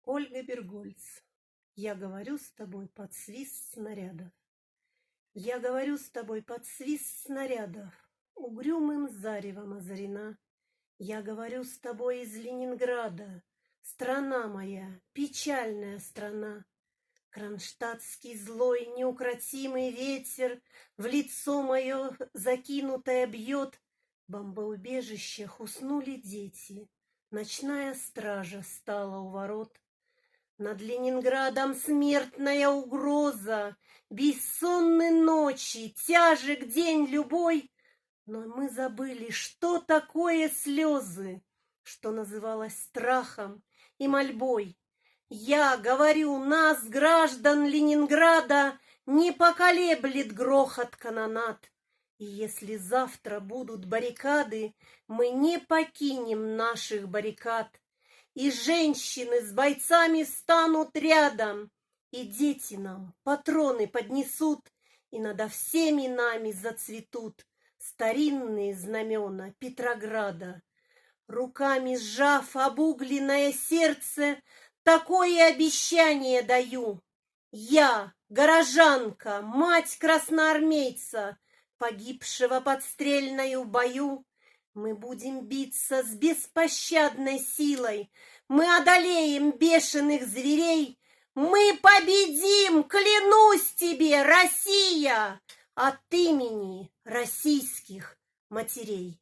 Ольга Бергольц. Я говорю с тобой под свист снарядов. Я говорю с тобой под свист снарядов, угрюмым заревом озарена. Я говорю с тобой из Ленинграда, страна моя, печальная страна. Кронштадтский злой неукротимый ветер в лицо мое закинутое бьет. В бомбоубежищах уснули дети, ночная стража стала у ворот. Над Ленинградом смертная угроза, бессонны ночи, тяжек день любой. Но мы забыли, что такое слезы, что называлось страхом и мольбой. Я говорю, нас, граждан Ленинграда, не поколеблет грохот канонад. И если завтра будут баррикады, мы не покинем наших баррикад. И женщины с бойцами станут рядом, и дети нам патроны поднесут, и надо всеми нами зацветут старинные знамена Петрограда. Руками сжав обугленное сердце, такое обещание даю. Я, горожанка, мать красноармейца, погибшего под Стрельною в бою, мы будем биться с беспощадной силой, мы одолеем бешеных зверей, мы победим, клянусь тебе, Россия, от имени российских матерей.